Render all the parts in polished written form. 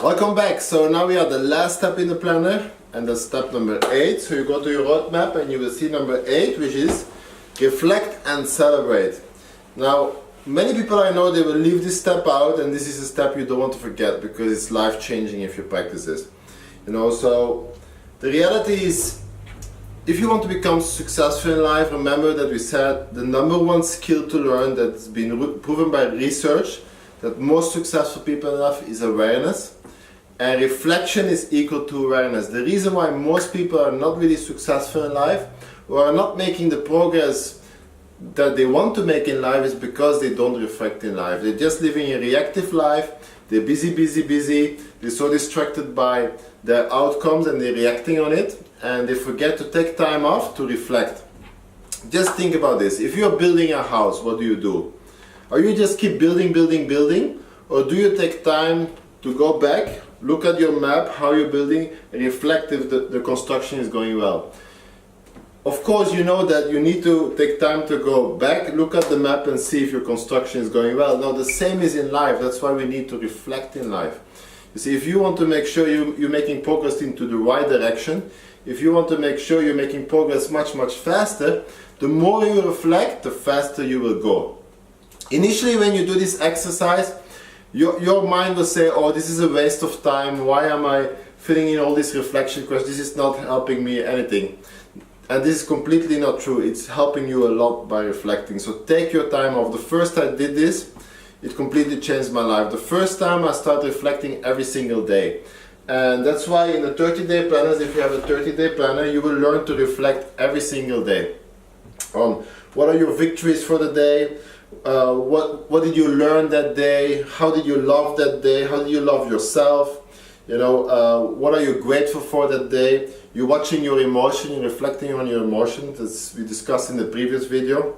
Welcome back. So now we are the last step in the planner, and that's step number 8. So you go to your roadmap and you will see number 8, which is reflect and celebrate. Now, many people I know, they will leave this step out, and this is a step you don't want to forget because it's life-changing if you practice this. So the reality is, if you want to become successful in life, remember that we said the number one skill to learn that's been proven by research that most successful people in life is awareness. And reflection is equal to awareness. The reason why most people are not really successful in life or are not making the progress that they want to make in life is because they don't reflect in life. They're just living a reactive life. They're busy. They're so distracted by their outcomes and they're reacting on it, and they forget to take time off to reflect. Just think about this. If you're building a house, what do? Are you just keep building, or do you take time to go back, look at your map, how you're building, and reflect if the construction is going well? Of course, you know that you need to take time to go back, look at the map and see if your construction is going well. Now, the same is in life. That's why we need to reflect in life. You see, if you want to make sure you're making progress into the right direction, if you want to make sure you're making progress much faster, the more you reflect, the faster you will go. Initially, when you do this exercise, your mind will say, oh, this is a waste of time. Why am I filling in all these reflection questions? This is not helping me anything. And this is completely not true. It's helping you a lot by reflecting. So take your time off. The first I did this, it completely changed my life. The first time I started reflecting every single day. And that's why in the 30-day planners, if you have a 30-day planner, you will learn to reflect every single day on what are your victories for the day, what did you learn that day, how did you love that day, how did you love yourself, what are you grateful for that day. You're watching your emotion, you're reflecting on your emotions, as we discussed in the previous video.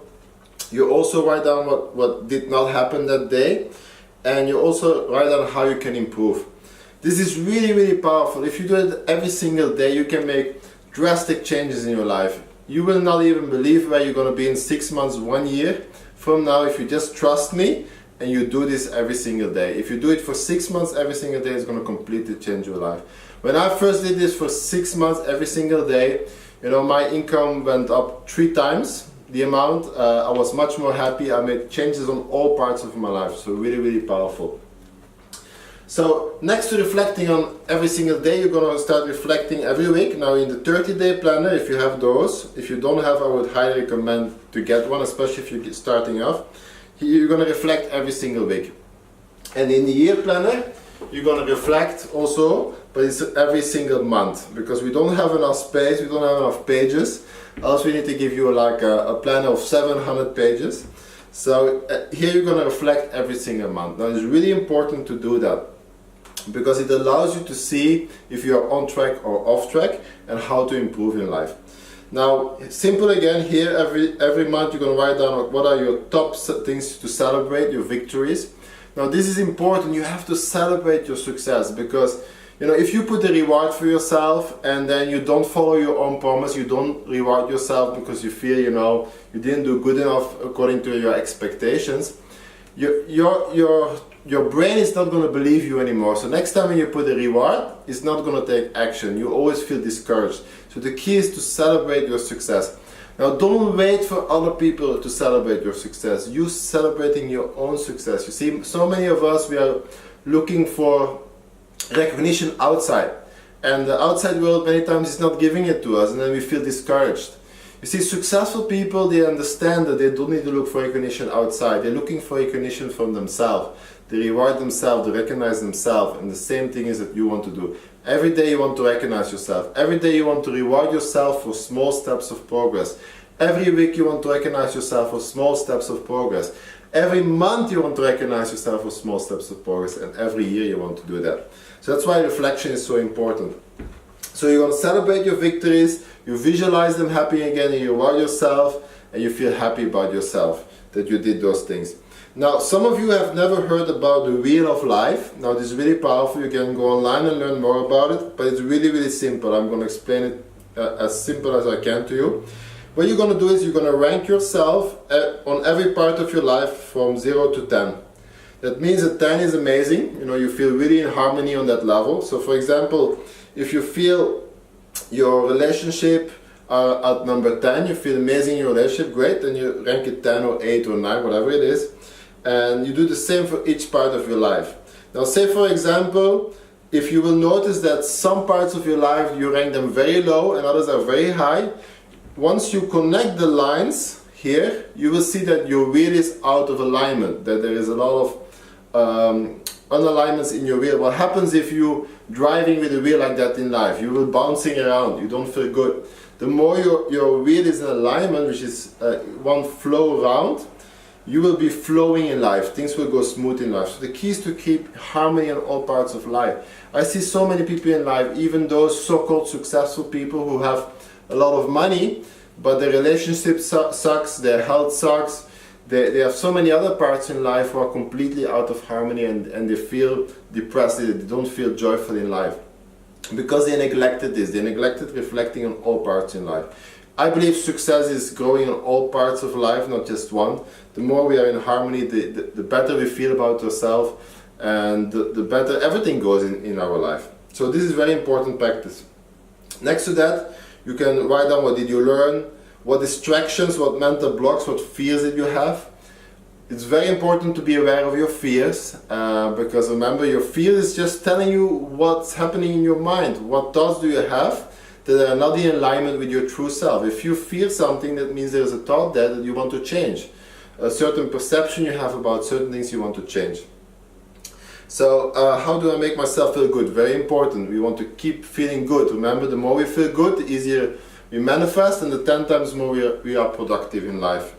You also write down what did not happen that day, and you also write down how you can improve. This is really powerful. If you do it every single day, you can make drastic changes in your life. You will not even believe where you're going to be in 6 months, 1 year from now if you just trust me and you do this every single day. If you do it for 6 months every single day, it's going to completely change your life. When I first did this for 6 months every single day, my income went up 3 times the amount. I was much more happy. I made changes on all parts of my life. So really powerful. So next to reflecting on every single day, you're going to start reflecting every week. Now in the 30-day planner, if you have those, if you don't have, I would highly recommend to get one, especially if you're starting off. You're going to reflect every single week. And in the year planner, you're going to reflect also, but it's every single month, because we don't have enough space, we don't have enough pages, else we need to give you like a planner of 700 pages. So here you're going to reflect every single month. Now it's really important to do that, because it allows you to see if you are on track or off track and how to improve in life. Now, simple again, here every month you're going to write down what are your top things to celebrate, your victories. Now this is important. You have to celebrate your success, because if you put a reward for yourself and then you don't follow your own promise, you don't reward yourself because you feel you didn't do good enough according to your expectations, your brain is not going to believe you anymore. So next time when you put a reward, it's not going to take action. You always feel discouraged. So the key is to celebrate your success. Now don't wait for other people to celebrate your success. You celebrating your own success. You see, so many of us, we are looking for recognition outside. And the outside world many times is not giving it to us, and then we feel discouraged. You see, successful people, they understand that they don't need to look for recognition outside. They're looking for recognition from themselves. They reward themselves, they recognize themselves, and the same thing is that you want to do. Every day you want to recognize yourself. Every day you want to reward yourself for small steps of progress. Every week you want to recognize yourself for small steps of progress. Every month you want to recognize yourself for small steps of progress, and every year you want to do that. So that's why reflection is so important. So you're going to celebrate your victories, you visualize them happy again, and you reward yourself, and you feel happy about yourself that you did those things. Now, some of you have never heard about the Wheel of Life. Now, this is really powerful. You can go online and learn more about it, but it's really simple. I'm going to explain it as simple as I can to you. What you're going to do is you're going to rank yourself on every part of your life from 0 to 10. That means that 10 is amazing, you know, you feel really in harmony on that level. So for example, if you feel your relationship at number 10, you feel amazing in your relationship, great, then you rank it 10 or 8 or 9, whatever it is. And you do the same for each part of your life. Now say for example, if you will notice that some parts of your life you rank them very low and others are very high, once you connect the lines here, you will see that your wheel is out of alignment, that there is a lot of unalignments in your wheel. What happens if you driving with a wheel like that in life? You will bouncing around, you don't feel good. The more your wheel is in alignment, which is one flow round, you will be flowing in life, things will go smooth in life. So the key is to keep harmony in all parts of life. I see so many people in life, even those so-called successful people who have a lot of money, but their relationship sucks, their health sucks, they have so many other parts in life who are completely out of harmony and they feel depressed, they don't feel joyful in life. Because they neglected this, they neglected reflecting on all parts in life. I believe success is growing in all parts of life, not just one. The more we are in harmony, the better we feel about ourselves, and the better everything goes in our life. So this is very important practice. Next to that, you can write down what did you learn, what distractions, what mental blocks, what fears that you have. It's very important to be aware of your fears, because remember, your fear is just telling you what's happening in your mind. What thoughts do you have that are not in alignment with your true self? If you fear something, that means there's a thought there that you want to change. A certain perception you have about certain things you want to change. So how do I make myself feel good? Very important. We want to keep feeling good. Remember, the more we feel good, the easier we manifest, and the 10 times more we are productive in life.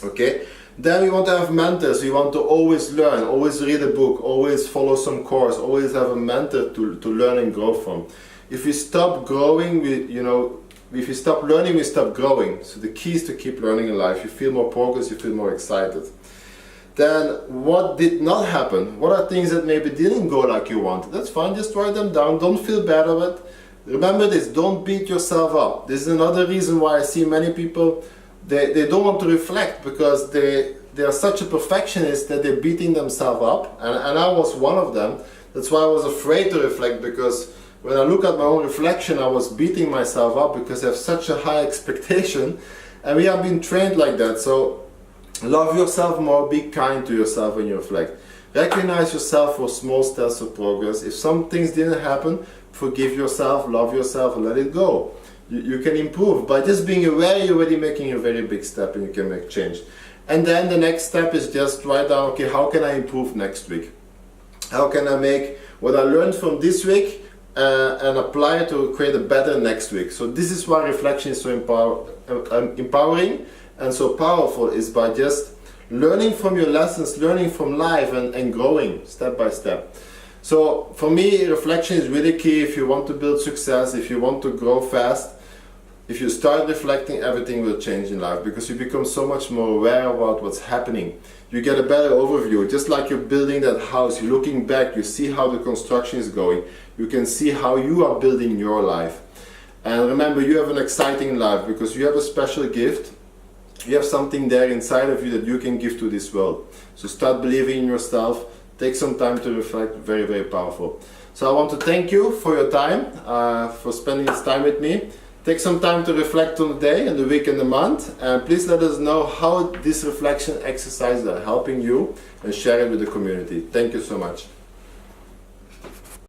Okay? Then we want to have mentors. We want to always learn, always read a book, always follow some course, always have a mentor to learn and grow from. If we stop growing, if we stop learning, we stop growing. So the key is to keep learning in life. You feel more progress, you feel more excited. Then what did not happen? What are things that maybe didn't go like you wanted? That's fine, just write them down, don't feel bad about it. Remember this, don't beat yourself up. This is another reason why I see many people, they don't want to reflect, because they are such a perfectionist that they're beating themselves up, and I was one of them. That's why I was afraid to reflect, because when I look at my own reflection, I was beating myself up because I have such a high expectation, and we have been trained like that. So love yourself more, be kind to yourself when you reflect. Recognize yourself for small steps of progress. If some things didn't happen, forgive yourself, love yourself, and let it go. You can improve. By just being aware, you're already making a very big step and you can make change. And then the next step is just write down, okay, how can I improve next week? How can I make what I learned from this week and apply it to create a better next week? So this is why reflection is so empowering and so powerful, is by just learning from your lessons, learning from life, and growing step by step. So for me, reflection is really key if you want to build success, if you want to grow fast. If you start reflecting, everything will change in life, because you become so much more aware about what's happening. You get a better overview, just like you're building that house, you're looking back, you see how the construction is going, you can see how you are building your life. And remember, you have an exciting life, because you have a special gift. You have something there inside of you that you can give to this world. So start believing in yourself, take some time to reflect, very, very powerful. So I want to thank you for your time, for spending this time with me. Take some time to reflect on the day and the week and the month, and please let us know how these reflection exercises are helping you, and share it with the community. Thank you so much.